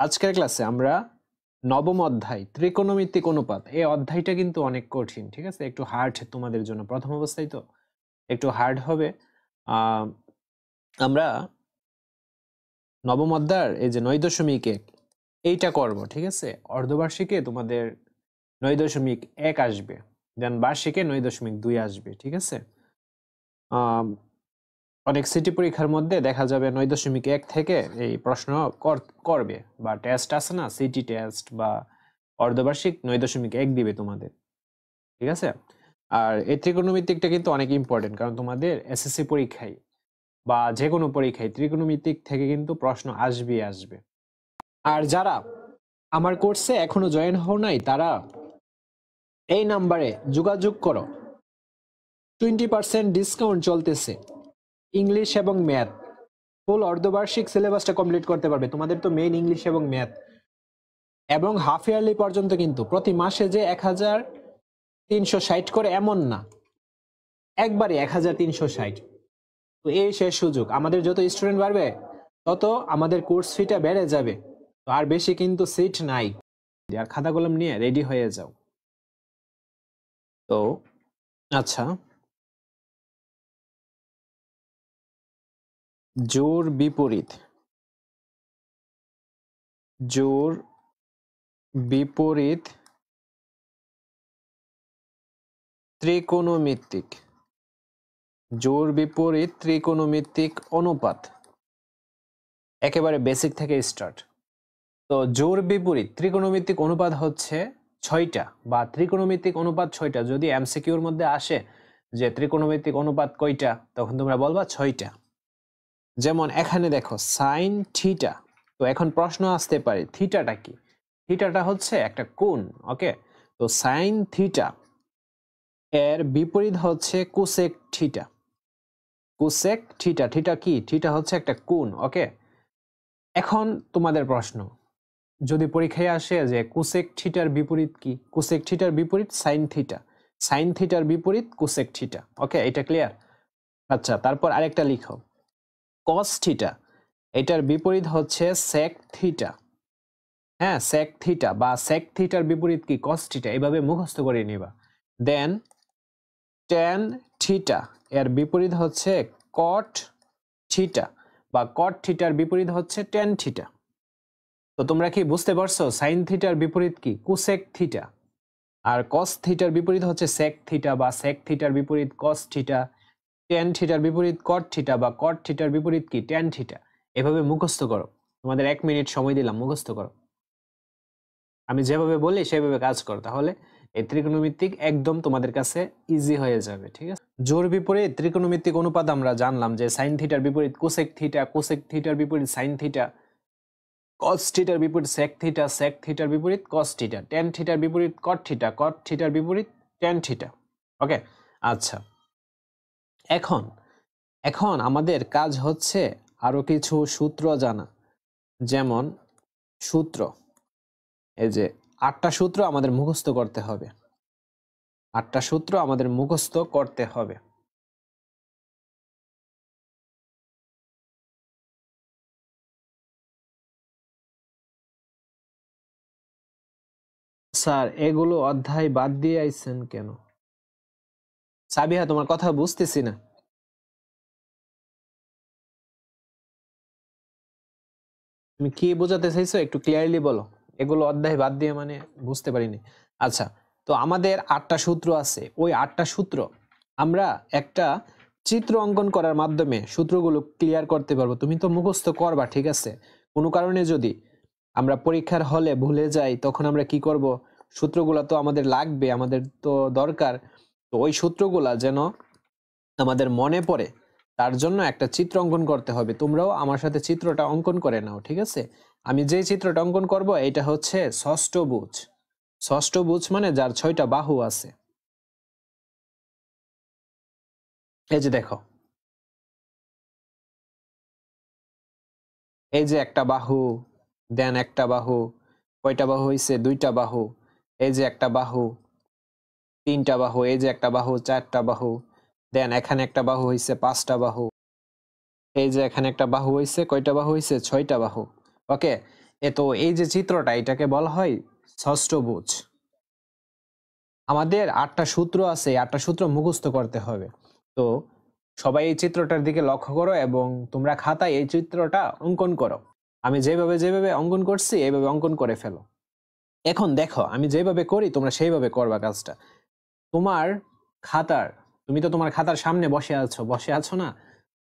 আজকের ক্লাসে আমরা নবম অধ্যায় ত্রিকোণমিতিক অনুপাত এই অধ্যায়টা কিন্তু অনেক কঠিন, ঠিক আছে, একটু হার্ড তোমাদের জন্য। প্রথম অবস্থায় তো একটু হার্ড হবে। আমরা নবম অধ্যায়ের এই যে 9.1 এইটা করব, ঠিক আছে। অর্ধবার্ষিকে তোমাদের 9.1 আসবে, দেন বার্ষিকে 9.2 আসবে, ঠিক আছে। অনেক সিটি পরীক্ষার মধ্যে দেখা যাবে 9.1 থেকে এই প্রশ্ন করবে, বা টেস্ট আছে না, সিটি টেস্ট বা অর্ধবার্ষিক 9.1 দিবে তোমাদের, ঠিক আছে। আর এই ত্রিকোণমিতিকটা কিন্তু অনেক ইম্পর্টেন্ট, কারণ তোমাদের এসএসসি পরীক্ষায় বা যে কোনো পরীক্ষায় ত্রিকোণমিতিক থেকে কিন্তু প্রশ্ন আসবে। আর যারা আমার কোর্সে এখনো জয়েন হও নাই তারা এই নাম্বারে যোগাযোগ করো। 20% ডিসকাউন্ট চলতেছে। ইংলিশ এবং ম্যাথ ফুল অর্ধবার্ষিক সিলেবাসটা কমপ্লিট করতে পারবে। তোমাদের তো মেইন ইংলিশ এবং ম্যাথ, এবং হাফ ইয়ারলি পর্যন্ত, কিন্তু প্রতি মাসে যে 1360 করে এমন না, একবারে 1360। তো এই শেষ সুযোগ। আমাদের যত স্টুডেন্ট বাড়বে তত আমাদের কোর্স ফিটা বেড়ে যাবে। তো আর বেশি কিন্তু সিট নাই, আর খাতা কলম নিয়ে রেডি হয়ে যাও। তো আচ্ছা, জোর বিপরীত ত্রিকোণমিতিক অনুপাত একেবারে বেসিক থেকে স্টার্ট। তো জোর বিপরীত ত্রিকোণমিতিক অনুপাত হচ্ছে 6টা, বা ত্রিকোণমিতিক অনুপাত 6টা। যদি এমসিকিউর মধ্যে আসে যে ত্রিকোণমিতিক অনুপাত কয়টা, তখন তোমরা বলবা 6টা। যেমন এখানে দেখো সাইন থিটা। তো এখন প্রশ্ন আসতে পারে থিটাটা কি? থিটাটা হচ্ছে একটা কোণ, ওকে। তো সাইন থিটা এর বিপরীত হচ্ছে কোসেক থিটা। থিটা কি? থিটা হচ্ছে একটা কোণ, ওকে। এখন তোমাদের প্রশ্ন যদি পরীক্ষায় আসে যে কোসেক থিটার বিপরীত কি? কোসেক থিটার বিপরীত সাইন থিটা, সাইন থিটার বিপরীত কোসেক থিটা, ওকে। এটা ক্লিয়ার? আচ্ছা, তারপর আরেকটা লিখো কস থিটা, এটার বিপরীত হচ্ছে সেক থিটা। হ্যাঁ, সেক থিটা বা সেক থিটার বিপরীত কি? Cos theta. এভাবে মুখস্থ করে নিবা। দেন ট্যান থিটা এর বিপরীত হচ্ছে কট থিটা, বা কট থিটার বিপরীত হচ্ছে ট্যান থিটা। তো তোমরা কি বুঝতে পারছো সাইন থিটার বিপরীত কি? Cosec theta. আর কস থিটার বিপরীত হচ্ছে সেক থিটা, বা সেক থিটার বিপরীত কস থিটা। ট্যান থিটার বিপরীত কট থিটা, বা কট থিটার বিপরীত কি? Tan theta. এভাবে মুখস্থ করো। তোমাদের 1 মিনিট সময় দিলাম, মুখস্থ করো। আমি যেভাবে বলি সেভাবে কাজ করো, তাহলে এই ত্রিকোণমিতিক একদম তোমাদের কাছে ইজি হয়ে যাবে, ঠিক আছে। জোর বিপরীত ত্রিকোণমিতিক অনুপাত আমরা জানলাম যে সাইন থিটার বিপরীত কোসেক থিটা, কোসেক থিটার বিপরীত সাইন থিটা, কস থিটার বিপরীত সেক থিটা, সেক থিটার বিপরীত কস থিটা, ট্যান থিটার বিপরীত কট থিটা, কট থিটার বিপরীত ট্যান থিটা, ওকে। আচ্ছা, এখন এখন আমাদের কাজ হচ্ছে আরো কিছু সূত্র জানা। যেমন সূত্র, এই যে 8টা সূত্র আমাদের মুখস্থ করতে হবে। 8টা সূত্র আমাদের মুখস্থ করতে হবে। স্যার এগুলো অধ্যায় বাদ দিয়ে আইছেন কেন? সাবিহা, তোমার কথা বুঝতেছি না। তুমি কি বোঝাতে চাইছো একটু ক্লিয়ারলি বলো। এগুলো অধ্যায় বাদ দিয়ে মানে বুঝতে পারিনি। আচ্ছা, তো আমাদের 8টা সূত্র আছে। ওই 8টা সূত্র আমরা একটা চিত্র অঙ্কন করার মাধ্যমে সূত্রগুলো ক্লিয়ার করতে পারবো। তুমি তো মুখস্থ করবা, ঠিক আছে। কোনো কারণে যদি আমরা পরীক্ষার হলে ভুলে যাই, তখন আমরা কি করব? সূত্রগুলো তো আমাদের লাগবে, আমাদের তো দরকার। তো ওই সূত্রগুলা যেন আমাদের মনে পড়ে, তার জন্য একটা চিত্র অঙ্কন করতে হবে। তোমরাও আমার সাথে চিত্রটা অঙ্কন করে নাও, ঠিক আছে। আমি যে চিত্রটা অঙ্কন করব এটা হচ্ছে ষষ্ঠভুজ। ষষ্ঠভুজ মানে যার 6টা বাহু আছে। এই যে দেখো, এই যে একটা বাহু, দেন একটা বাহু, কয়টা বাহু হইছে? 2টা বাহু। এই যে একটা বাহু, 3টা বাহু। এই যে একটা বাহু, 4টা বাহু। দেন এখানে একটা বাহু হইছে 5টা বাহু। এই যে এখানে একটা বাহু হইছে, কয়টা বাহু হইছে? 6টা বাহু, ওকে। তো এই যে চিত্রটা এটাকে বলা হয় ষষ্ঠভুজ। আমাদের 8টা সূত্র আছে, 8টা সূত্র মুখস্থ করতে হবে। তো সবাই এই চিত্রটার দিকে লক্ষ্য করো এবং তোমরা খাতায় এই চিত্রটা অঙ্কন করো। আমি যেভাবে অঙ্কন করছি এইভাবে অঙ্কন করে ফেলো। এখন দেখো আমি যেভাবে করি তোমরা সেইভাবে করবা কাজটা। তোমার খাতার, তুমি তো তোমার খাতার সামনে বসে আছো না?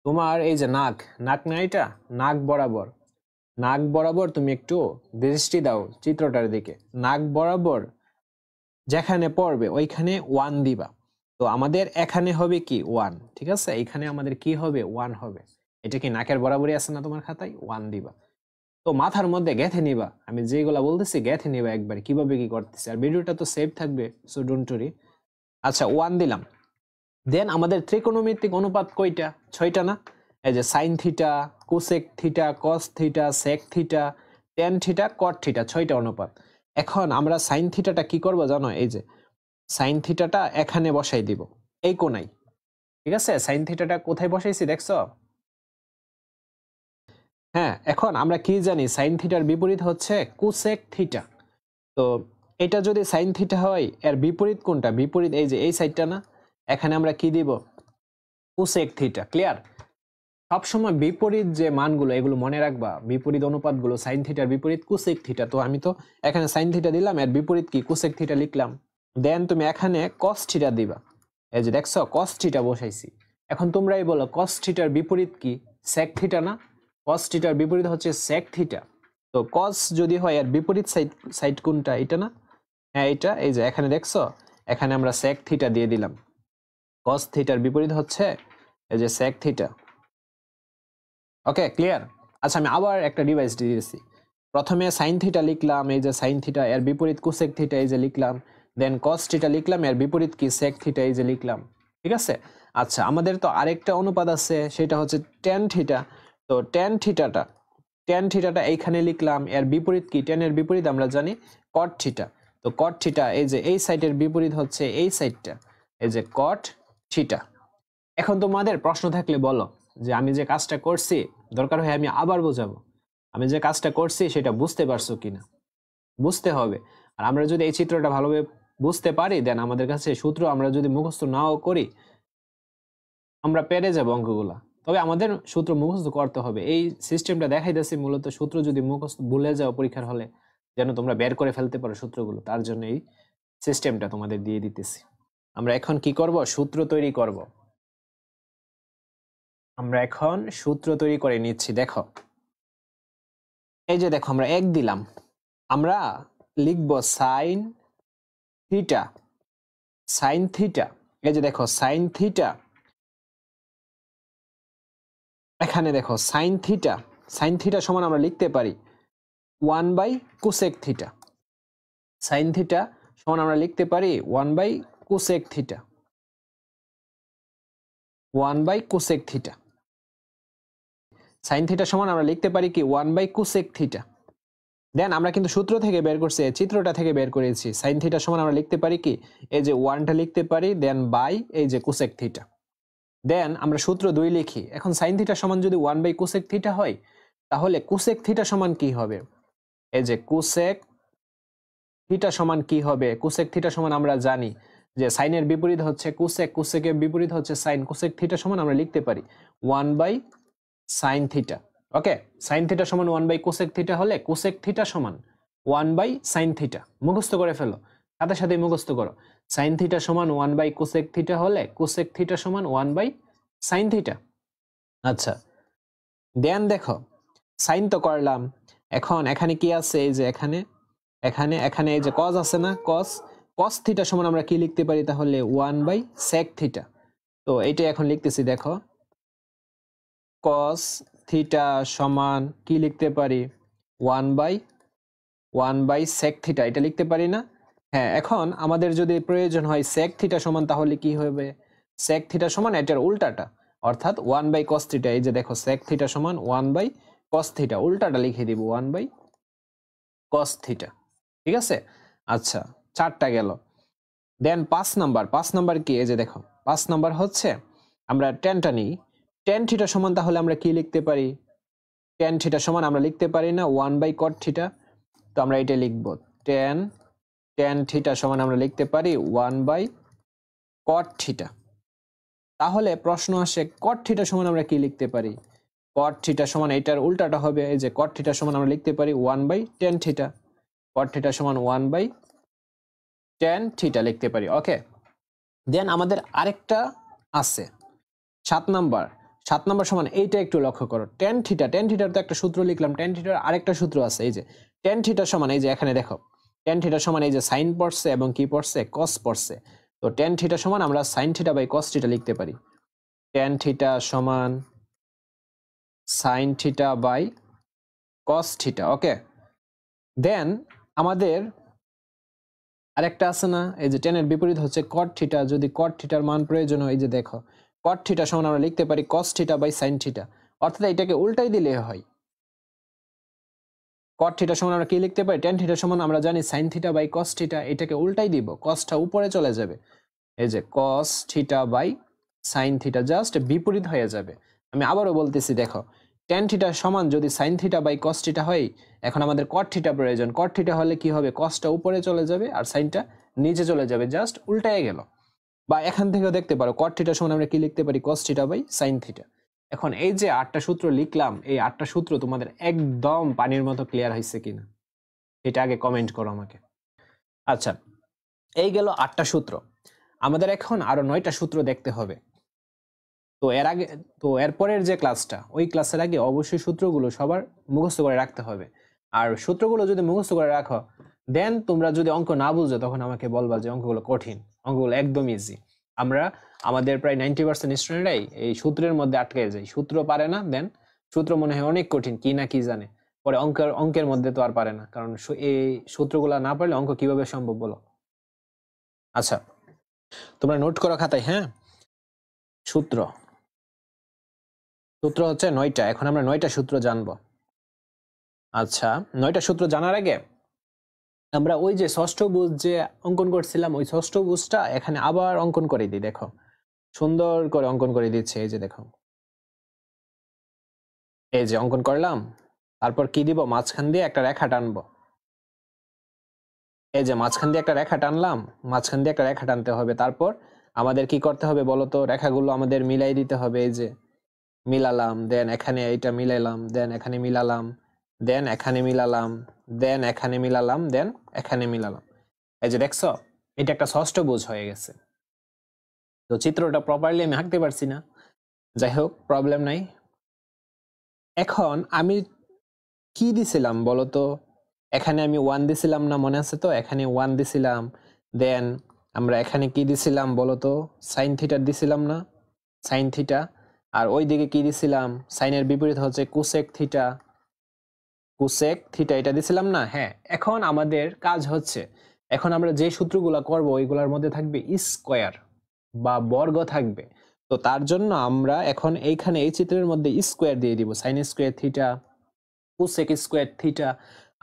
তোমার এই যে নাক না এটা, নাক বরাবর তুমি একটু দৃষ্টি দাও চিত্রটার দিকে। নাক বরাবর যেখানে পড়বে ওইখানে 1 দিবা। তো আমাদের এখানে হবে কি 1, ঠিক আছে? এখানে আমাদের কি হবে 1 হবে। এটা কি নাকের বরাবরই আছে না তোমার খাতায়? 1 দিবা। তো মাথার মধ্যে গেঁথে নিবা, আমি যেগুলা বলতেছি গেঁথে নিবা একবার কিভাবে কি করতেছি। আর ভিডিওটা তো সেভ থাকবে, সো ডোন্ট ওয়ারি। আচ্ছা 1 দিলাম। দেন আমাদের ত্রিকোণমিতিক অনুপাত কয়টা? 6টা না? এই যে sine theta, cosec theta, cos theta, sec theta, tan theta, cot theta, 6টা অনুপাত। এখন আমরা সাইন থিটাটা কি করব জানো? এই যে সাইন থিটাটা এখানে বসাই দিব, এই কোণায়, ঠিক আছে? সাইন থিটাটা কোথায় বসাইছি দেখছো? হ্যাঁ, এখন আমরা কি জানি সাইন থিটার বিপরীত হচ্ছে কোসেক থিটা। তো এটা যদি সাইন থিটা হয় এর বিপরীত কোনটা? বিপরীত এই যে এই সাইডটা না? এখানে আমরা কি দিব? Cosec theta. ক্লিয়ার? সবসময় বিপরীত যে মানগুলো এগুলো মনে রাখবা, বিপরীত অনুপাতগুলো সাইন থিটার বিপরীত কোসেক থিটা। তো আমি তো এখানে সাইন থিটা দিলাম, এর বিপরীত কি কোসেক থিটা লিখলাম। দেন তুমি এখানে কস থিটা দিবা। এই যে দেখছো কস থিটা বসাইছি। এখন তোমরাই বলো কস থিটার বিপরীত কি? সেক থিটা না? কস থিটার বিপরীত হচ্ছে সেক থিটা। তো কস যদি হয় এর বিপরীত সাইড কোনটা? এটা না? হ্যাঁ এটা। এই যে এখানে দেখছো, এখানে আমরা সেক থিটা দিয়ে দিলাম। কস থিটার বিপরীত হচ্ছে এই যে সেক থিটা। Okay clear? আচ্ছা আমি আবার একটা ডিভাইস দিয়েছি। প্রথমে সাইন থিটা লিখলাম, এই যে সাইন থিটা, এর বিপরীত কোসেক থিটা, এই যে লিখলাম। দেন কস থিটা লিখলাম, এর বিপরীত কি? সেক থিটা, এই যে লিখলাম। ঠিক আছে? আচ্ছা আমাদের তো আরেকটা অনুপাত আছে, সেটা হচ্ছে টেন থিটা। তো টেন থিটাটা এইখানে লিখলাম, এর বিপরীত কি? টেনের বিপরীত আমরা জানি কট থিটা। তো কট থিটা এই যে এই সাইডের বিপরীত হচ্ছে এই সাইডটা, এই যে কট থিটা। এখন তোমাদের প্রশ্ন থাকলে বলো যে আমি যে কাজটা করছি, দরকার হয় আমি আবার বোঝাবো, আমি যে কাজটা করছি সেটা বুঝতে পারছো কিনা? বুঝতে হবে। আর আমরা যদি এই চিত্রটা ভালোভাবে বুঝতে পারি, দেন আমাদের কাছে সূত্র আমরা যদি মুখস্থ নাও করি আমরা পেরে যাবো অঙ্কগুলা। তবে আমাদের সূত্র মুখস্থ করতে হবে। এই সিস্টেমটা দেখাইতেছি মূলত সূত্র যদি মুখস্থ ভুলে যাও পরীক্ষার হলে যেন তোমরা বের করে ফেলতে পারো সূত্রগুলো, তার জন্য এই সিস্টেমটা তোমাদের দিয়ে দিতেছি। আমরা এখন কি করব? সূত্র তৈরি করব। আমরা এখন সূত্র তৈরি করে নিচ্ছি। দেখো এই যে দেখো আমরা 1 দিলাম, আমরা লিখব সাইন থিটা। এই যে দেখো সাইন থিটা, এখানে দেখো সাইন থিটা সমান আমরা লিখতে পারি 1 by cosec theta. Sine theta সমান আমরা লিখতে পারি 1 by cosec theta. 1 by cosec theta. Sine theta সমান আমরা লিখতে পারি কি? 1 বাই কোসেক থিটা। দেন আমরা কিন্তু সূত্র থেকে বের করছি, চিত্রটা থেকে বের করেছি। সাইন থিটা সমান আমরা লিখতে পারি কি? এই যে 1টা লিখতে পারি, দেন বাই এই যে কোসেক থিটা। দেন আমরা সূত্র 2 লিখি। এখন সাইন থিটা সমান যদি 1 বাই কোসেক থিটা হয়, তাহলে কোসেক থিটা সমান কি হবে? এই যে কোসেক থিটা সমান কি হবে? কোসেক থিটা সমান আমরা জানি যে সাইনের বিপরীত হচ্ছে কোসেক, কোসেকের বিপরীত হচ্ছে সাইন। কোসেক থিটা সমান আমরা লিখতে পারি 1 by sine theta. Okay, sine theta সমান 1 বাই কোসেক থিটা হলে কোসেক থিটা সমান 1 বাই সাইন থিটা। মুখস্থ করে ফেলো, সাথে সাথে মুখস্থ করো। সাইন থিটা সমান 1 বাই কোসেক থিটা হলে কোসেক থিটা সমান 1 বাই সাইন থিটা। আচ্ছা দেন দেখো সাইন তো করলাম, এখন এখানে কি আছে? এই যে এখানে এখানে এখানে এই যে কস আছে না? কস থিটা সমান আমরা কি লিখতে পারি তাহলে? 1 বাই সেক থিটা। তো এইটা এখন লিখতেছি, দেখো কস থিটা সমান কি লিখতে পারি? 1 বাই সেক থিটা, এটা লিখতে পারি না? হ্যাঁ, এখন আমাদের যদি প্রয়োজন হয় সেক থিটা সমান, তাহলে কি হবে? সেক থিটা সমান এটার উল্টাটা, অর্থাৎ 1 বাই কস থিটা। এই যে দেখো সেক থিটা সমান 1 বাই কস থিটা, উল্টাটা লিখে দিব 1 বাই কস থিটা। ঠিক আছে? আচ্ছা 4টা গেল। দেন 5 নাম্বার কি? এই যে দেখো 5 নাম্বার হচ্ছে আমরা টেনটা নিই। টেন থিটা সমান তাহলে আমরা কি লিখতে পারি? tan থিটা সমান আমরা লিখতে পারি না 1/cot থিটা, তো আমরা এটা লিখব tan থিটা সমান আমরা লিখতে পারি 1/cot থিটা। তাহলে প্রশ্ন আসে cot থিটা সমান আমরা কি লিখতে পারি? cot থিটা সমান এটার উল্টাটা হবে, এই যে cot থিটা সমান আমরা লিখতে পারি 1/tan থিটা। cot থিটা সমান 1/tan থিটা লিখতে পারি। ওকে, দেন আমাদের আরেকটা আছে 7 নাম্বার। 7 নাম্বার সমান এইটা একটু লক্ষ্য করো, tan থিটা। tan থিটার তো একটা সূত্র লিখলাম, tan থিটার আরেকটা সূত্র আছে, এই যে tan থিটা সমান, এই যে এখানে দেখো tan থিটা সমান এই যে sin পড়ছে এবং কি পড়ছে cos পড়ছে, তো tan থিটা সমান আমরা sin theta by cos theta লিখতে পারি। tan থিটা সমান sin theta by cos theta. Okay, then আমাদের আরেকটা আছে না, এই যে tan এর বিপরীত হচ্ছে cot থিটা। যদি cot থিটার মান প্রয়োজন হয়, এই যে দেখো cot থিটা সমান আমরা লিখতে পারি cos theta by sin theta, অর্থাৎ এটাকে উল্টাই দিলে হয়। cot থিটা সমান আমরা কি লিখতে পারি? tan থিটা সমান আমরা জানি sin theta by cos theta, এটাকে উল্টাই দিব, cosটা উপরে চলে যাবে, এই যে cos theta by sin theta just বিপরীত হয়ে যাবে। আমি আবারও বলতেছি, দেখো tan থিটা সমান যদি sin theta by cos theta হয়, এখন আমাদের cot থিটা প্রয়োজন। cot থিটা হলে কি হবে? cosটা উপরে চলে যাবে আর sinটা নিচে চলে যাবে, জাস্ট উল্টায় গেল। বা এখান থেকেও দেখতে পারো cot থিটা সমান আমরা কি লিখতে পারি? cos theta by sin theta. এখন এই যে 8টা সূত্র লিখলাম, এই 8টা সূত্র তোমাদের একদম পানির মতো ক্লিয়ার হয়েছে কিনা এটা আগে কমেন্ট করো আমাকে। আচ্ছা, এই গেল 8টা সূত্র। আমাদের এখন আরো 9টা সূত্র দেখতে হবে। তো এর আগে, তো এরপরের যে ক্লাসটা, ওই ক্লাসের আগে অবশ্যই সূত্রগুলো সবার মুখস্থ করে রাখতে হবে। আর সূত্রগুলো যদি মুখস্থ করে রাখো, দেন তোমরা যদি অঙ্ক না বুঝো তখন আমাকে বলবা যে অঙ্কগুলো কঠিন। অঙ্কগুলো একদম ইজি। আমরা আমাদের প্রায় 90% স্টুডেন্টরাই এই সূত্রের মধ্যে আটকে যায়, সূত্র পারে না, দেন সূত্র মনে হয় অনেক কঠিন, কি না কি জানে, পরে অঙ্কের মধ্যে তো আর পারে না, কারণ এই সূত্রগুলো না পারলে অঙ্ক কিভাবে সম্ভব বলো? আচ্ছা, তোমরা নোট করো খাতায়, হ্যাঁ? সূত্র হচ্ছে 9টা। এখন আমরা 9টা সূত্র জানবো। আচ্ছা, 9টা সূত্র জানার আগে আমরা ওই যে ষষ্ঠভুজ যে অঙ্কন করছিলাম, ওই ষষ্ঠভুজটা এখানে আবার অঙ্কন করে দিই। দেখো সুন্দর করে অঙ্কন করে দিচ্ছে, এই যে দেখো, এই যে অঙ্কন করলাম। তারপর কি দিব? মাঝখান দিয়ে একটা রেখা টানবো। এই যে মাঝখান দিয়ে একটা রেখা টানলাম, মাঝখান দিয়ে একটা রেখা টানতে হবে। তারপর আমাদের কি করতে হবে বলো তো? রেখাগুলো আমাদের মিলাই দিতে হবে। এই যে মিলালাম, দেন এখানে এইটা মিলাইলাম, দেন এখানে মিলালাম, দেন এখানে মিলালাম, দেন এখানে মিলালাম, দেন এখানে মিলালাম। এই যে দেখছো, এটা একটা ষষ্ঠভুজ হয়ে গেছে। তো চিত্রটা প্রপারলি আমি আঁকতে পারছি না, যাই হোক প্রবলেম নাই। এখন আমি কি দিছিলাম বলতো? এখানে আমি 1 দিছিলাম না, মনে আছে তো? এখানে 1 দিছিলাম, দেন আমরা এখানে কি দিছিলাম বলতো? সাইন থিটা দিছিলাম না, সাইন থিটা। আর ওইদিকে কি দিছিলাম? সাইনের বিপরীত হচ্ছে কোসেক থিটা, কোসেক থিটা, এটা দিছিলাম না? হ্যাঁ, এখন আমাদের কাজ হচ্ছে, এখন আমরা যে সূত্রগুলো করব ওইগুলোর মধ্যে থাকবে স্কয়ার বা বর্গ থাকবে। তো তার জন্য আমরা এখন এইখানে এই চিত্রের মধ্যে স্কয়ার দিয়ে দিব, sine square theta, cosec square theta.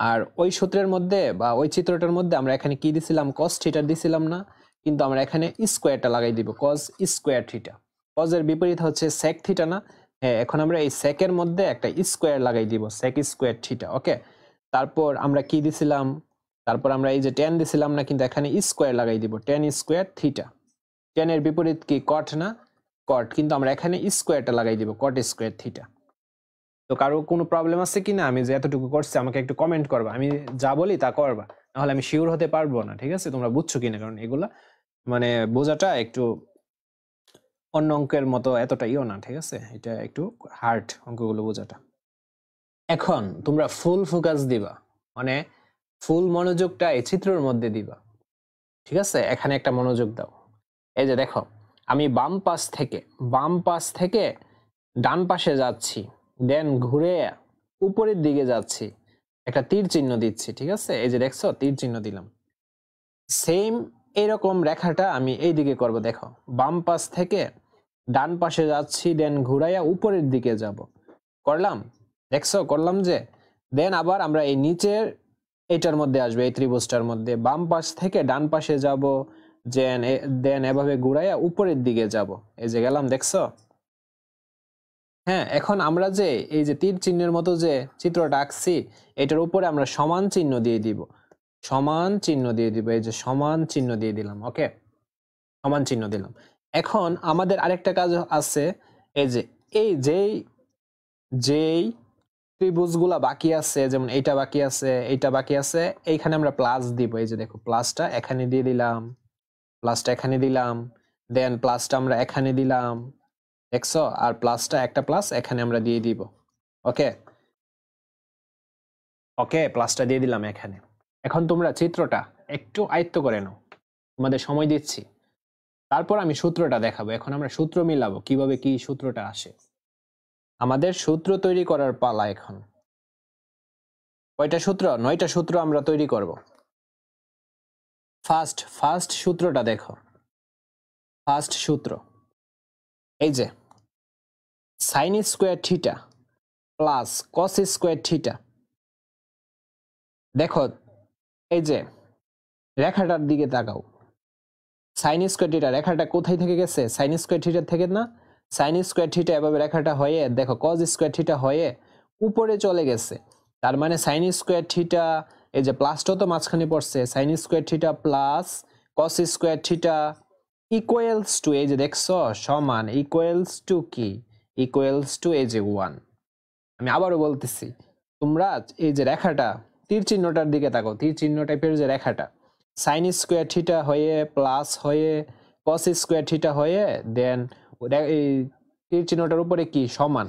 আর ওই সূত্রের মধ্যে বা ওই চিত্রটার মধ্যে আমরা এখানে কি দিছিলাম? কস থিটা দিছিলাম না, কিন্তু আমরা এখানে স্কয়ারটা লাগাই দিব, কস স্কয়ার থিটা। কজের বিপরীত হচ্ছে সেক থিটা না? হ্যাঁ, এখন আমরা এই সেকের মধ্যে একটা স্কয়ার লাগাই দিব, সেক স্কয়ার থিটা। ওকে, তারপর আমরা কি দিছিলাম? তারপর আমরা এই যে tan দিছিলাম না, কিন্তু এখানে স্কয়ার লাগাই দিব, tan স্কয়ার থিটা। tan এর বিপরীত কি? কট না? কট, কিন্তু আমরা এখানে স্কয়ারটা লাগাই দিব, কট স্কয়ার থিটা। তো কারো কোনো প্রবলেম আছে কিনা? আমি যে এতটুকু করছি আমাকে একটু কমেন্ট করবা, আমি যা বলি তা করবা, নাহলে আমি শিওর হতে পারবো না। ঠিক আছে, তোমরা বুঝছো কিনা? কারণ এগুলা মানে বোঝাটা একটু অন্য অঙ্কের মতো এতটা ইও না, ঠিক আছে, এটা একটু হার্ড অঙ্কগুলো বোঝাটা। এখন তোমরা ফুল ফোকাস দিবা, মানে ফুল মনোযোগটা এই চিত্রের মধ্যে দিবা, ঠিক আছে? এখানে একটা মনোযোগ দাও। এই যে দেখো, আমি বাম পাশ থেকে ডান পাশে যাচ্ছি, দেন ঘুরে উপরের দিকে যাচ্ছি, একটা তীর চিহ্ন দিচ্ছি, ঠিক আছে? এই যে দেখছো, তীর চিহ্ন দিলাম। সেম এরকম রেখাটা আমি এই দিকে করব। দেখো, বাম পাশ থেকে ডান পাশে যাচ্ছি, দেন ঘুরাইয়া উপরের দিকে যাব, করলাম, দেখছো করলাম যে। দেন আবার আমরা এই নিচের এটার মধ্যে আসবে, এই ত্রিভুজটার মধ্যে বাম পাশ থেকে ডান পাশে যাব, দেন এভাবে ঘুরাইয়া উপরের দিকে যাব, এই যে গেলাম, দেখছো? হ্যাঁ, এখন আমরা যে এই যে তীর চিহ্নের মতো যে চিত্রটা আঁকছি এটার উপরে আমরা সমান চিহ্ন দিয়ে দিব, সমান চিহ্ন দিয়ে দিব, এই যে সমান চিহ্ন দিয়ে দিলাম। ওকে, সমান চিহ্ন দিলাম। এখন আমাদের আরেকটা কাজ আছে, এই যে এই যেই ত্রিভুজগুলা বাকি আছে, যেমন এইটা বাকি আছে, এইটা বাকি আছে, এইখানে আমরা প্লাস দিব। এই যে দেখো প্লাসটা এখানে দিয়ে দিলাম, প্লাসটা এখানে দিলাম, দেন প্লাসটা আমরা এখানে দিলাম, দেখছো? আর প্লাসটা একটা প্লাস এখানে আমরা দিয়ে দিব। ওকে ওকে, প্লাসটা দিয়ে দিলাম এখানে। এখন তোমরা চিত্রটা একটু আয়ত্ত করে নাও, তোমাদের সময় দিচ্ছি। তারপর আমি সূত্রটা দেখাবো। এখন আমরা সূত্র মিলাবো, কিভাবে কি সূত্রটা আসে। আমাদের সূত্র তৈরি করার পালা এখন। কয়টা সূত্র? 9টা সূত্র আমরা তৈরি করব। ফার্স্ট সূত্রটা দেখো। ফার্স্ট সূত্র এই যে sign square theta plus cos square theta. দেখো এই যে রেখাটার দিকে তাকাও, সাইন স্কোয়ার থিটা রেখাটা কোথায় থেকে গেছে? সাইন স্কোয়ার থিটার থেকে না? সাইন স্কোয়ার থিটা এভাবে রেখাটা হয়ে দেখো কস স্কোয়ার থিটা হয়ে উপরে চলে গেছে। তার মানে সাইন স্কোয়ার থিটা, এই যে প্লাসটা তো মাঝখানে পড়ছে, sign square theta plus cos square theta equals two, এই যে দেখছো সমান, ইকুয়ালস টু কি? ইকুয়ালস টু এই যে 1। আমি আবারও বলতেছি, তোমরা এই যে রেখাটা তীর চিহ্নটার দিকে তাকাও, তীর চিহ্ন টাইপের যে রেখাটা সাইন স্কোয়ার থিটা হয়ে প্লাস হয়ে কস স্কোয়ার থিটা হয়ে দেন এই তীর চিহ্নটার উপরে কি? সমান।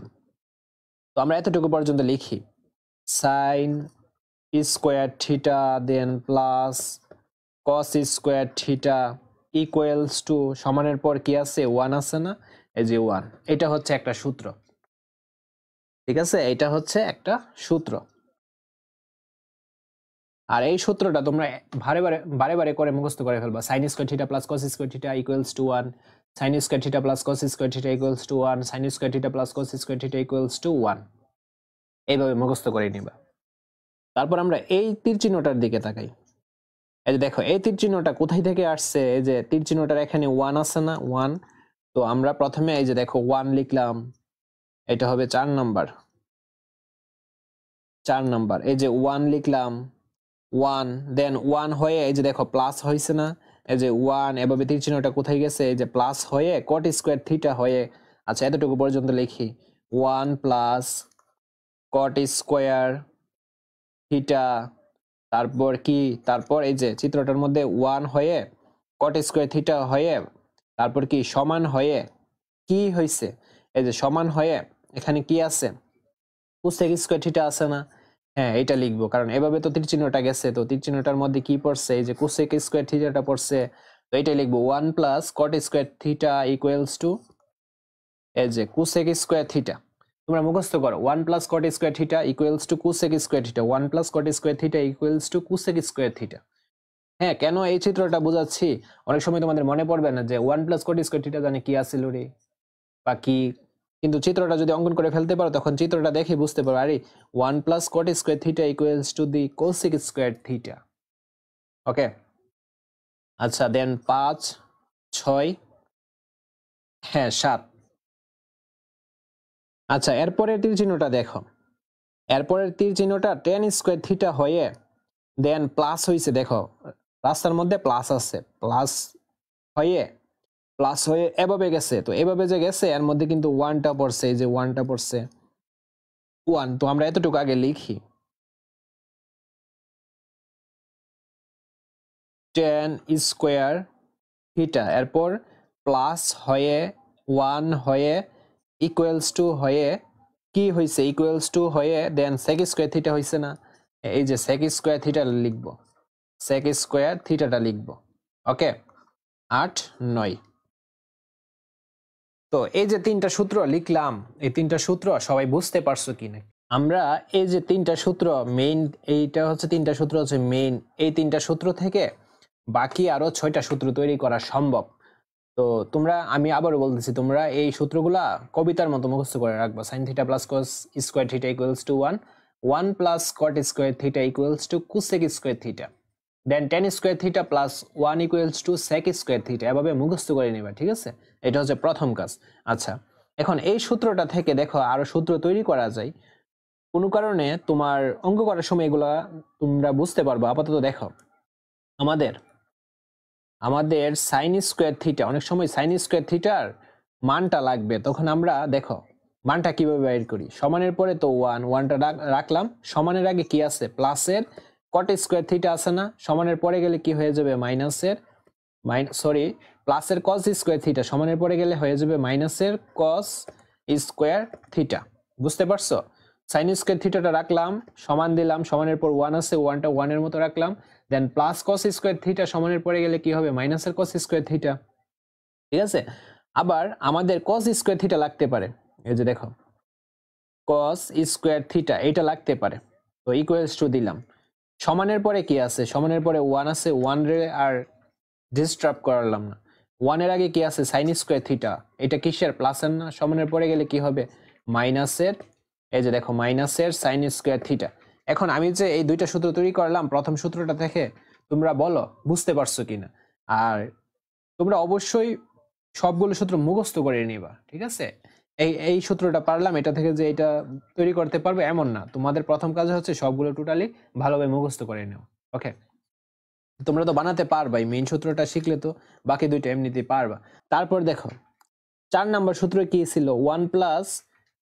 তো আমরা এতটুকু পর্যন্ত লিখি, sine square theta then plus cos square theta equals to, সমানের পর কি আছে? 1 আছে না? এই যে 1। এটা হচ্ছে একটা সূত্র, ঠিক আছে? এটা হচ্ছে একটা সূত্র। আর এই সূত্রটা তোমরা বারে বারে করে মুখস্থ করে ফেলবা। Sign square theta plus cos square theta equals to 1, sign square theta plus cos square theta equals to 1, sign square theta plus cos square theta equals to 1। এইভাবে মুখস্থ করে নিবা। তারপর আমরা এই তীর চিহ্নটার দিকে তাকাই। এই যে দেখো এই তীর চিহ্নটা কোথায় থেকে আসছে? এই যে তীর চিহ্নটার এখানে 1 আছে না? 1। তো আমরা প্রথমে এই যে দেখো 1 লিখলাম, এটা হবে 4 নাম্বার, 4 নাম্বার। এই যে 1 লিখলাম, 1 দেন 1 হয়ে এই যে দেখো প্লাস হয়েছে না? এই যে 1 এভাবে তীর চিহ্নটা কোথায় গেছে? এই যে প্লাস হয়ে কট স্কোয়ার থিটা হয়ে, আচ্ছা এতটুকু পর্যন্ত লিখি, 1 প্লাস কট স্কোয়ার থিটা, তারপর কি? তারপর এই যে চিত্রটার মধ্যে 1 হয়ে কট স্কোয়ার থিটা হয়ে তারপর কি? সমান হয়ে কি হয়েছে? এই যে সমান হয়ে এখানে কি আছে? কোসেক স্কোয়ার থিটা আছে না? হ্যাঁ, এটা লিখবো, কারণ এভাবে তো তীর চিহ্নটা গেছে, তো তীর চিহ্নটার মধ্যে কি পড়ছে? এই যে কোসেক স্কোয়ার থিটাটা পড়ছে। তো এটাই লিখবো, 1 plus cot square theta equals two এই যে কোসেক স্কোয়ার থিটা। তোমরা মুখস্থ করো, 1 plus cot square theta equals to cosec square theta, 1 plus cot square theta equals to cosec square theta. হ্যাঁ, কেন এই চিত্রটা বোঝাচ্ছি? অনেক সময় তোমাদের মনে পড়বে না যে 1 প্লাস কট স্কোয়ার থিটা জানি কি আছিল রে বা কি, কিন্তু চিত্রটা যদি অঙ্কন করে ফেলতে পারো তখন চিত্রটা দেখে বুঝতে পারো, আরে 1 plus cot square theta equals to the cosec square theta. Okay, আচ্ছা দেন 5 6 হ্যাঁ 7। আচ্ছা এরপরের তীর চিহ্নটা দেখো, এরপরের তীর চিহ্নটা tan স্কোয়ার থিটা হয়ে দেন প্লাস হয়েছে। দেখো রাস্তার মধ্যে প্লাস আছে, প্লাস হয়ে এভাবে গেছে। তো এভাবে যে গেছে এর মধ্যে কিন্তু 1টা পড়ছে, এই যে 1টা পড়ছে 1। তো আমরা এতটুকু আগে লিখি, tan স্কোয়ার থিটা, এরপর প্লাস হয়ে 1 হয়ে ইকুয়ালস টু হয়ে কি হয়েছে? ইকুয়ালস টু হয়ে দেন সেক স্কোয়ার থিটা হয়েছে না? এই যে সেক স্কোয়ার থিটা লিখবো, সেক স্কোয়ার থিটাটা লিখবো। ওকে, 8 9। তো এই যে 3টা সূত্র লিখলাম, এই 3টা সূত্র সবাই বুঝতে পারছো কি না? আমরা এই যে 3টা সূত্র মেইন, এইটা হচ্ছে 3টা সূত্র হচ্ছে মেইন, এই 3টা সূত্র থেকে বাকি আরো 6টা সূত্র তৈরি করা সম্ভব। তো তোমরা, আমি আবারও বলতেছি, তোমরা এই সূত্রগুলা কবিতার মতো মুখস্থ করে রাখবা। Sine theta plus cos square theta equals to 1, 1 plus cot square theta equals to cosec square theta, then tan square theta plus 1 equals to sec square theta. এভাবে মুখস্থ করে নিবা, ঠিক আছে? এটা হচ্ছে প্রথম কাজ। আচ্ছা এখন এই সূত্রটা থেকে দেখো আরো সূত্র তৈরি করা যায়, কোনো কারণে তোমার অঙ্ক করার সময় এগুলা তোমরা বুঝতে পারবে। আপাতত দেখো আমাদের আমাদের সাইন স্কোয়ার থিটা, অনেক সময় সাইন স্কোয়ার থিটার মানটা লাগবে, তখন আমরা দেখো মানটা কিভাবে বের করি। সমানের পরে তো ওয়ানটা রাখলাম, সমানের আগে কি আছে প্লাসের কট স্কোয়ার থিটা আছে না, সমানের পরে গেলে কি হয়ে যাবে মাইনাসের প্লাসের কস স্কোয়ার থিটা, সমানের পরে গেলে হয়ে যাবে মাইনাসের কস স্কোয়ার থিটা। বুঝতে পারছো? সাইন স্কোয়ার থিটাটা রাখলাম, সমান দিলাম, সমানের পর ওয়ান আছে, ওয়ানটা ওয়ানের মতো রাখলাম, দেন প্লাস কস স্কোয়ার থিটা, সমানের পরে গেলে কি হবে মাইনাসের কস স্কোয়ার থিটা। ঠিক আছে, আবার আমাদের কস স্কোয়ার থিটা লাগতে পারে, এই যে দেখো কস স্কোয়ার থিটা এটা লাগতে পারে, তো ইকুয়ালস টু দিলাম। সমানের পরে কি আছে, সমানের পরে ওয়ান আছে, ওয়ান রে আর ডিস্টার্ব করালাম না। ওয়ানের আগে কি আছে সাইন স্কোয়ার থিটা, এটা কিসের প্লাসের না, সমানের পরে গেলে কি হবে মাইনাসের, এই যে দেখো মাইনাসের সাইন স্কোয়ার থিটা। এখন আমি যে এই দুইটা সূত্র তৈরি করলাম, প্রথম সূত্রটা থেকে তোমরা বলো বুঝতে পারছো কিনা। আর তোমরা অবশ্যই সবগুলো সূত্র মুখস্থ করে নিবা, ঠিক আছে? এই সূত্রটা পারলাম, এটা থেকে যে এটা তৈরি করতে পারবে এমন না, তোমাদের প্রথম কাজ হচ্ছে সবগুলো টোটালি ভালোভাবে মুখস্থ করে নেও। ওকে, তোমরা তো বানাতে পারবাই, মেইন সূত্রটা শিখলে তো বাকি দুইটা এমনিতেই পারবা। তারপর দেখো 4 নম্বর সূত্র কি ছিল, 1 plus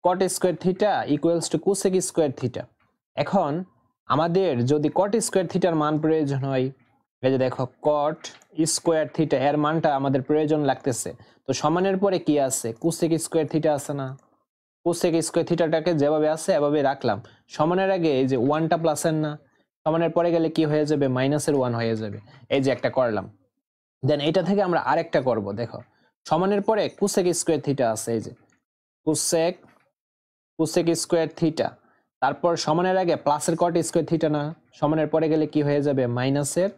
cot square theta equals to cosec square theta. এখন আমাদের যদি কট স্কোয়ার থিটার মান প্রয়োজন হয়, এই যে দেখো কট স্কোয়ার থিটা এর মানটা আমাদের প্রয়োজন লাগতেছে, তো সমানের পরে কি আছে কোসেক স্কোয়ার থিটা আছে না, কোসেক স্কোয়ার থিটাটাকে যেভাবে আছে এভাবে রাখলাম, সমানের আগে এই যে ওয়ানটা প্লাসের না, সমানের পরে গেলে কি হয়ে যাবে মাইনাসের ওয়ান হয়ে যাবে, এই যে একটা করলাম। দেন এটা থেকে আমরা আরেকটা করব, দেখো সমানের পরে কোসেক স্কোয়ার থিটা আছে, এই যে কোসেক স্কোয়ার থিটা, তারপর সমানের আগে প্লাসের কট স্কোয়ার থিটা না, সমানের পরে গেলে কি হয়ে যাবে মাইনাসের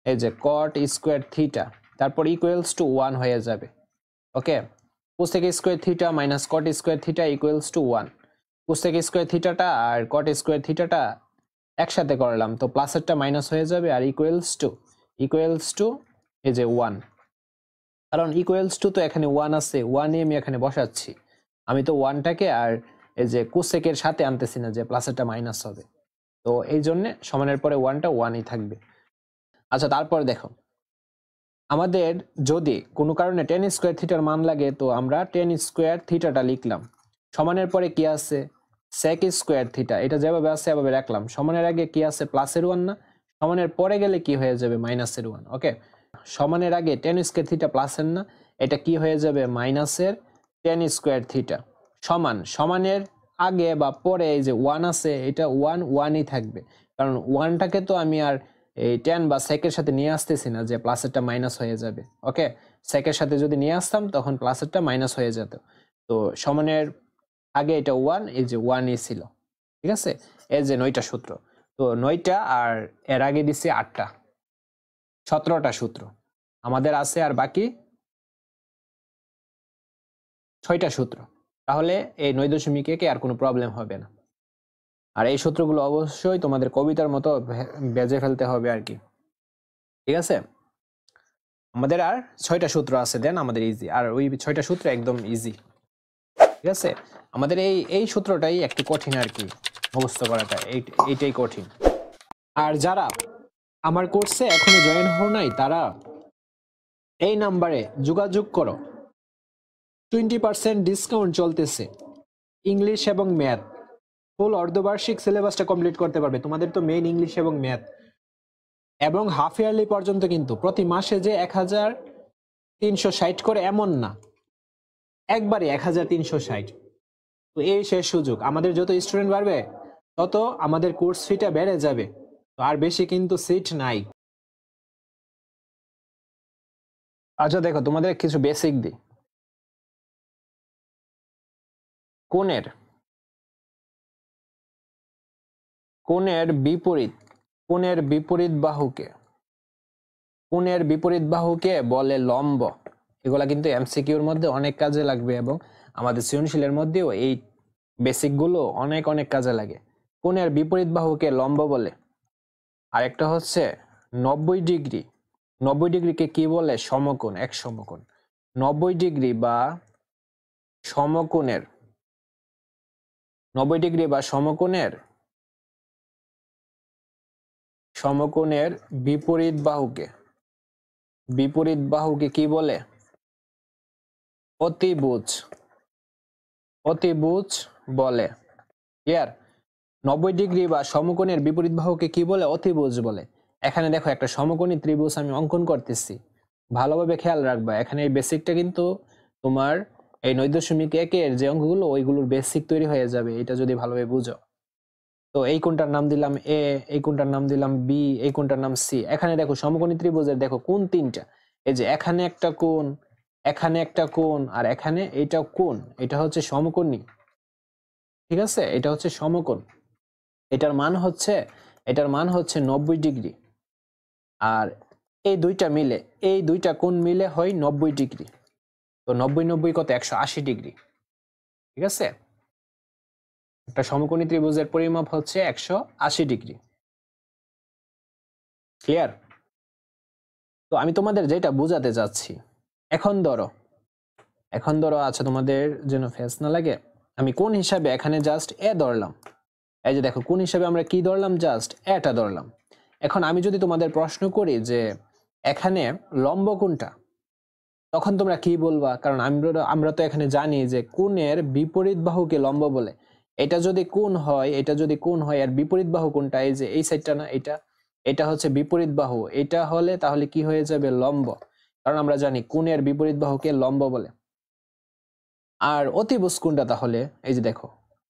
এই যে কট স্কোয়ার থিটা, তারপর ইকুয়ালস টু 1 হয়ে যাবে। Okay, cosec square theta minus cot square theta equals to 1। Cosec square থিটাটা আর কট স্কোয়ার থিটাটা একসাথে করলাম, তো প্লাসেরটা মাইনাস হয়ে যাবে, আর ইকুয়ালস টু এই যে 1, কারণ ইকুয়ালস টু তো এখানে 1 আছে, 1 আমি এখানে বসাচ্ছি, আমি তো 1টাকে আর এই যে কোসেকের সাথে আনতেছি না যে প্লাসেরটা মাইনাস হবে, তো এই জন্য সমানের পরে 1টা 1ই থাকবে। আচ্ছা, তারপর দেখো আমাদের যদি কোনো কারণে টেন স্কোয়ার থিটার মান লাগে, তো আমরা টেন স্কোয়ার থিটাটা লিখলাম, সমানের পরে কি আছে সেক স্কোয়ার থিটা, এটা যেভাবে আছে এভাবে রাখলাম, সমানের আগে কি আছে প্লাসের 1 না, সমানের পরে গেলে কি হয়ে যাবে মাইনাসের 1। ওকে, সমানের আগে টেন স্কোয়ার থিটা প্লাসের না, এটা কি হয়ে যাবে মাইনাসের টেন স্কোয়ার থিটা, সমানের আগে বা পরে এই যে 1 আছে, এটা 1ই থাকবে, কারণ 1টাকে তো আমি আর এই টেন বা সেকের সাথে নিয়ে আসতেছি না যে প্লাসেরটা মাইনাস হয়ে যাবে। ওকে, সেকের সাথে যদি নিয়ে আসতাম তখন প্লাসেরটা মাইনাস হয়ে যেত, তো সমানের আগে এটা 1, এই যে 1ই ছিল। ঠিক আছে, এই যে 9টা সূত্র, তো 9টা আর এর আগে দিছি 8টা, 17টা সূত্র আমাদের আছে, আর বাকি 6টা সূত্র, তাহলে এই 9.1 আর কোনো প্রবলেম হবে না। আর এই সূত্রগুলো অবশ্যই তোমাদের কবিতার মতো বেজে ফেলতে হবে আর কি। ঠিক আছে, আমাদের আর 6টা সূত্র আছে, দেন আমাদের ইজি, আর ওই 6টা সূত্র একদম ইজি। ঠিক আছে, আমাদের এই সূত্রটাই একটু কঠিন আর কি, মুখস্থ করাটা এইটাই কঠিন। আর যারা আমার কোর্সে এখনো জয়েন হও নাই, তারা এই নাম্বারে যোগাযোগ করো, 20% ডিসকাউন্ট চলতেছে, ইংলিশ এবং ম্যাথ ফুল অর্ধবার্ষিক সিলেবাসটা কমপ্লিট করতে পারবে। তোমাদের তো মেইন ইংলিশ এবং ম্যাথ, এবং হাফ ইয়ারলি পর্যন্ত, কিন্তু প্রতি মাসে যে 1360 করে এমন না, একবারে 1360। তো এই শেষ সুযোগ, আমাদের যত স্টুডেন্ট বাড়বে তত আমাদের কোর্স ফিটা বেড়ে যাবে, তো আর বেশি কিন্তু সিট নাই। আচ্ছা দেখো, তোমাদের কিছু বেসিক দিই। কোণের বিপরীত বাহুকে বলে লম্ব। এগুলা কিন্তু এমসিকিউর মধ্যে অনেক কাজে লাগবে, এবং আমাদের সৃজনশীলের মধ্যেও এই বেসিক গুলো অনেক অনেক কাজে লাগে। কোণের বিপরীত বাহুকে লম্ব বলে। আরেকটা হচ্ছে 90 ডিগ্রি, 90 ডিগ্রিকে কি বলে সমকোণ, এক সমকোণ। 90 ডিগ্রি বা সমকোণের 90 ডিগ্রি বা সমকোণের বিপরীত বাহুকে কি বলে? অতিভুজ বলে। ক্লিয়ার? 90 ডিগ্রি বা সমকোণের বিপরীত বাহুকে কি বলে? অতিভুজ বলে। এখানে দেখো একটা সমকোণী ত্রিভুজ আমি অঙ্কন করতেছি, ভালোভাবে খেয়াল রাখবা। এখানে এই বেসিকটা কিন্তু তোমার এই 9.1 এর যে অঙ্কগুলো ওইগুলোর বেসিক তৈরি হয়ে যাবে, এটা যদি ভালোভাবে বুঝো। তো এই কোণটার নাম দিলাম এ, এই কোণটার নাম দিলাম বি, এই কোণটার নাম সি। এখানে দেখো সমকোণী ত্রিভুজের দেখো কোণ তিনটা। এই যে এখানে একটা কোণ, এখানে একটা কোণ, আর এখানে এইটা কোণ। এটা হচ্ছে সমকোণী, ঠিক আছে? এটা হচ্ছে সমকোণ। এটার মান হচ্ছে 90 ডিগ্রি। আর এই দুইটা কোণ মিলে হয় 90 ডিগ্রি। তো 90 কত? 180 ডিগ্রি, ঠিক আছে? একটা সমকোণী ত্রিভুজের পরিমাপ হচ্ছে 180 ডিগ্রি। ক্লিয়ার? তো আমি তোমাদের যেটা বোঝাতে যাচ্ছি, এখন ধরো আচ্ছা তোমাদের যেন ফেস না লাগে, আমি কোণ হিসাবে এখানে জাস্ট এ ধরলাম। এই যে দেখো কোণ হিসাবে আমরা কি ধরলাম? জাস্ট এটা ধরলাম। এখন আমি যদি তোমাদের প্রশ্ন করি যে এখানে লম্ব কোনটা, তখন তোমরা কি বলবা? কারণ আমরা তো এখানে জানি যে কোণের বিপরীত বাহুকে লম্ব বলে। এটা যদি কোণ হয় আর বিপরীত বাহু কোনটা? এই যে এই সাইডটা না, এটা হচ্ছে বিপরীত বাহু। এটা হলে তাহলে কি হয়ে যাবে? লম্ব। কারণ আমরা জানি কোণের বিপরীত বাহুকে লম্ব বলে। আর অতিভুজ কোনটা তাহলে? এই যে দেখো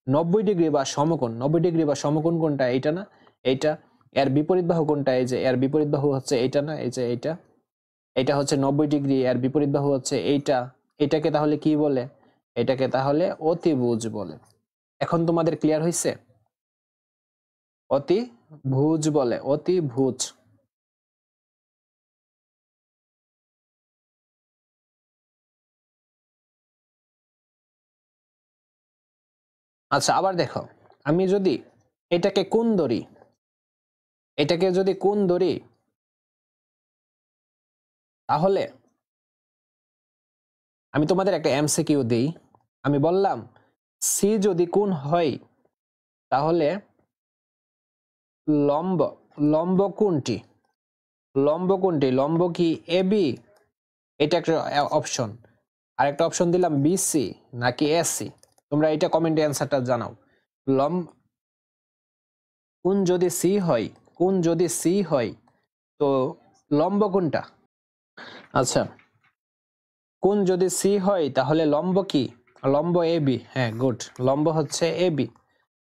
90 ডিগ্রি বা সমকোণ কোনটা? এইটা না, এইটা। এর বিপরীত বাহু কোনটা? এই যে এর বিপরীত বাহু হচ্ছে এইটা না, এই যে এটা হচ্ছে 90 ডিগ্রি, এর বিপরীত বাহু হচ্ছে এইটা। এটাকে তাহলে কি বলে? এটাকে তাহলে অতিভুজ বলে। এখন তোমাদের ক্লিয়ার হইছে? অতিভুজ বলে, অতিভুজ। আচ্ছা আবার দেখো, আমি যদি এটাকে কোণ ধরি, তাহলে আমি তোমাদের একটা এমসিকিউ দিই। আমি বললাম সি যদি কোণ হয় তাহলে লম্ব কোনটি? লম্ব কি এ বি? এটা একটা অপশন। আর একটা অপশন দিলাম বিসি নাকি এসি। তোমরা এটা কমেন্টে অ্যান্সারটা জানাও। কোণ যদি সি হয় তো লম্ব কোনটা? আচ্ছা, কোণ যদি সি হয় তাহলে লম্ব কি? লম্ব এ বি। হ্যাঁ, গুড, লম্ব হচ্ছে এ বি।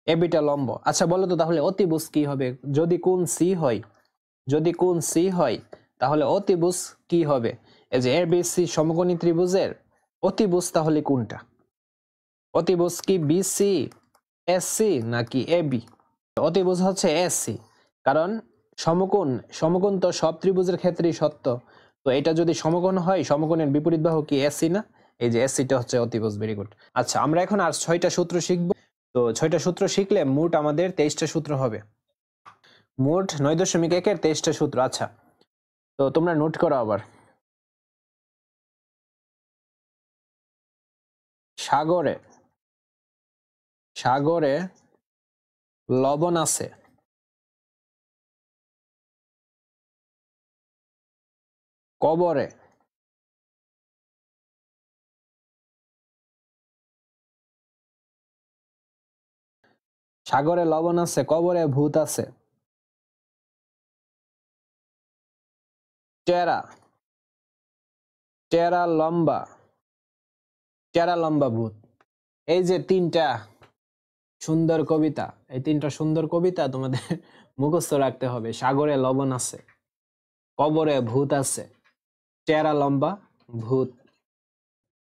এবিটা লম্ব। আচ্ছা বলো তো তাহলে অতিভুজ কি হবে? যদি কোণ সি হয় তাহলে অতিভুজ কি হবে? এই যে এবিসি সমকোণী ত্রিভুজের অতিভুজ তাহলে কোনটা? অতিভুজ কি বিসি, এসসি নাকি এবি? অতিভুজ হচ্ছে এসসি, কারণ সমকোণ তো সব ত্রিভুজের ক্ষেত্রেই সত্য। তো এটা যদি সমকোণ হয়, সমকোণের বিপরীত বাহু কি এসসি না? এই যে এসসিটা হচ্ছে অতিভুজ। Very good. আচ্ছা আমরা এখন আর 6টা সূত্র শিখবো। তো 6টা সূত্র শিখলে মোট আমাদের 23টা সূত্র হবে। মোট 9.1 এর 23টা সূত্র। আচ্ছা, তো তোমরা নোট করো আবার। সাগরে লবণ আছে, কবরে কবরে ভূত আছে। টেরা লম্বা ভূত। এই যে তিনটা সুন্দর কবিতা, এই তিনটা সুন্দর কবিতা তোমাদের মুখস্থ রাখতে হবে। সাগরে লবণ আছে, কবরে ভূত আছে, টেরা লম্বা ভূত।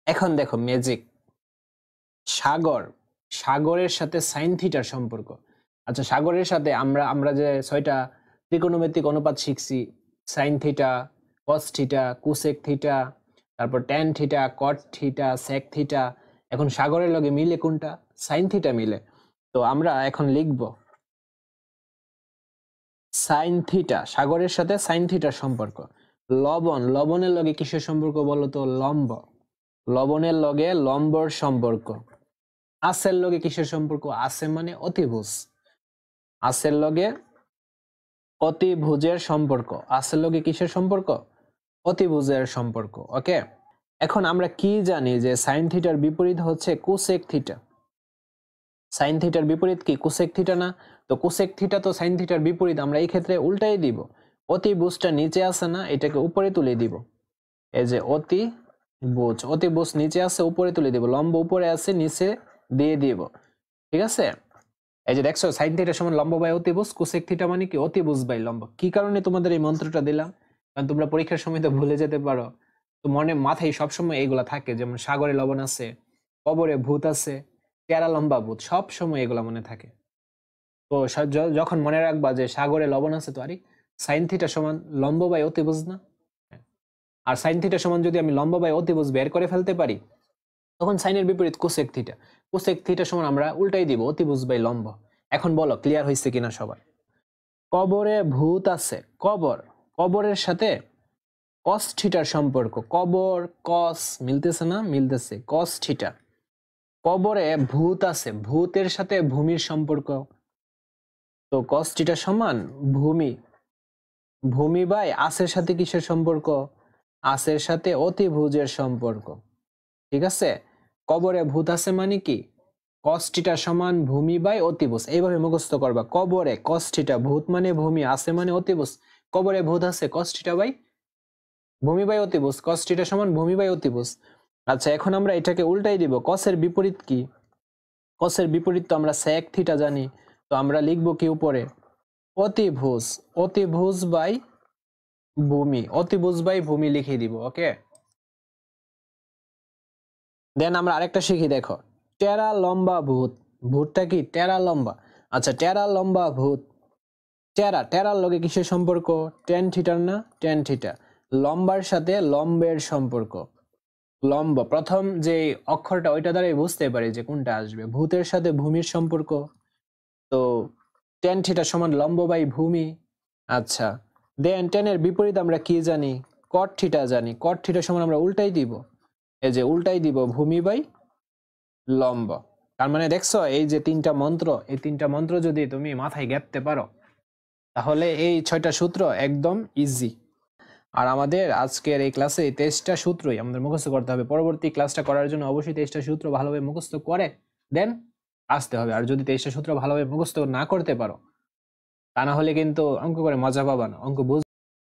এখন দেখো ম্যাজিক। সাগরের সাথে সাইন থিটার সম্পর্ক। আচ্ছা, সাগরের সাথে আমরা যে 6টা ত্রিকোণমিতিক অনুপাত শিখছি, sine theta, cos theta, cosec theta, তারপর tan theta, cot theta, sec theta. এখন সাগরের লগে মিলে কোনটা? সাইন থিটা মিলে। তো আমরা এখন লিখব সাইন থিটা, সাগরের সাথে সাইন থিটার সম্পর্ক। লবণের লগে কিসের সম্পর্ক বলো তো? লম্ব। লবণের লগে লম্বর সম্পর্ক। আসের লগে কিসের সম্পর্ক? আসে মানে অতিভুজ, আসের লগে অতিভুজের সম্পর্ক। আসের লগে কিসের সম্পর্ক? অতিভুজের সম্পর্ক। ওকে, এখন আমরা কি জানি যে সাইন থিটার বিপরীত হচ্ছে কোসেক থিটা। সাইন থিটার বিপরীত কি? কোসেক থিটা না? তো কোসেক থিটা তো সাইন থিটার বিপরীত, আমরা এই ক্ষেত্রে উল্টাই দিব। অতিভুজটা নিচে আছে না, এটাকে উপরে তুলে দিব। এই যে অতিভুজ, অতিভুজ নিচে আছে, উপরে তুলে দিব। লম্ব উপরে আছে, নিচে দিয়ে দিব। ঠিক আছে, এই যে দেখছো সাইন থিটা সমান লম্ব বাই অতিভুজ, কোসেক থিটা মানে কি? অতিভুজ বাই লম্ব। কি কারণে তোমাদের এই মন্ত্রটা দিলাম? কারণ তোমরা পরীক্ষার সময় তো ভুলে যেতে পারো, তো মনে মাথায় সবসময় এইগুলা থাকে, যেমন সাগরে লবণ আছে, কবরে ভূত আছে, টেরা লম্বা ভূত, সব সময় এগুলা মনে থাকে। তো যখন মনে রাখবা যে সাগরে লবণ আছে, তো আরে সাইন থিটা সমান লম্ব বাই অতিভুজ না? আর সাইন থিটা সমান যদি আমি লম্ব বাই অতিভুজ বের করে ফেলতে পারি, তখন সাইনের বিপরীত কোসেক থিটা। কোসেক থিটা সমান আমরা উল্টাই দিব অতিভুজ বাই লম্ব। এখন বলো ক্লিয়ার হয়েছে কিনা সবার? কবরে ভূত আছে, কবর, কবরের সাথে কস থিটার সম্পর্ক। কবর কস মিলতেছে না? মিলতেছে, কস থিটা। কবরে ভূত আছে, ভূতের সাথে ভূমির সম্পর্ক। তো কস থিটা সমান ভূমি, ভূমি বাই আসের সাথে কিসের সম্পর্ক? আসের সাথে অতিভুজের সম্পর্ক। ঠিক আছে, কবরে ভূত আছে মানে কি? কস থিটা সমান ভূমি বাই অতিভুজ। এইভাবে মুখস্থ করবা। কবরে কস থিটা, ভূত মানে ভূমি, আছে মানে অতিভুজ। কবরে ভূত আছে, কস থিটা বাই ভূমি বাই অতিভুজ, কস থিটা সমান ভূমি বাই অতিভুজ। আচ্ছা, এখন আমরা এটাকে উল্টাই দিব। কসের বিপরীত কি? কসের বিপরীত তো আমরা sec থিটা জানি, তো আমরা লিখবো কি উপরে? অতিভুজ, অতিভুজ বাই ভূমি, অতিভুজ বাই ভূমি লিখে দিব। ওকে, দেন আমরা আরেকটা শিখি, দেখো টেরা লম্বা ভূত। ভূতটা কি? টেরা লম্বা। আচ্ছা, টেরা লম্বা ভূত, টেরা, টেরার লগে কিসের সম্পর্ক? টেন থিটার না? Tan theta. লম্বার সাথে লম্বের সম্পর্ক। লম্ব প্রথম যে অক্ষরটা, ওইটা দ্বারাই বুঝতে পারি যে কোনটা আসবে। ভূতের সাথে ভূমির সম্পর্ক, তো টেন থিটা সমান লম্ব বাই ভূমি। আচ্ছা, দেন টেনের বিপরীত আমরা কি জানি? কট থিটা জানি। কট থিটা সমান আমরা উল্টাই দিব, এই যে উল্টাই দিব ভূমি বাই লম্ব। তার মানে দেখছো এই যে তিনটা মন্ত্র, এই তিনটা মন্ত্র যদি তুমি মাথায় গেঁথতে পারো, তাহলে এই 6টা সূত্র একদম ইজি। আর আমাদের আজকের এই ক্লাসে 23টা সূত্রই আমাদের মুখস্থ করতে হবে। পরবর্তী ক্লাসটা করার জন্য অবশ্যই 23টা সূত্র ভালোভাবে মুখস্থ করে দেন আসতে হবে। আর যদি 23টা সূত্র ভালোভাবে মুখস্থ না করতে পারো, তা না হলে কিন্তু অঙ্ক করে মজা পাবা না, অঙ্ক বুঝ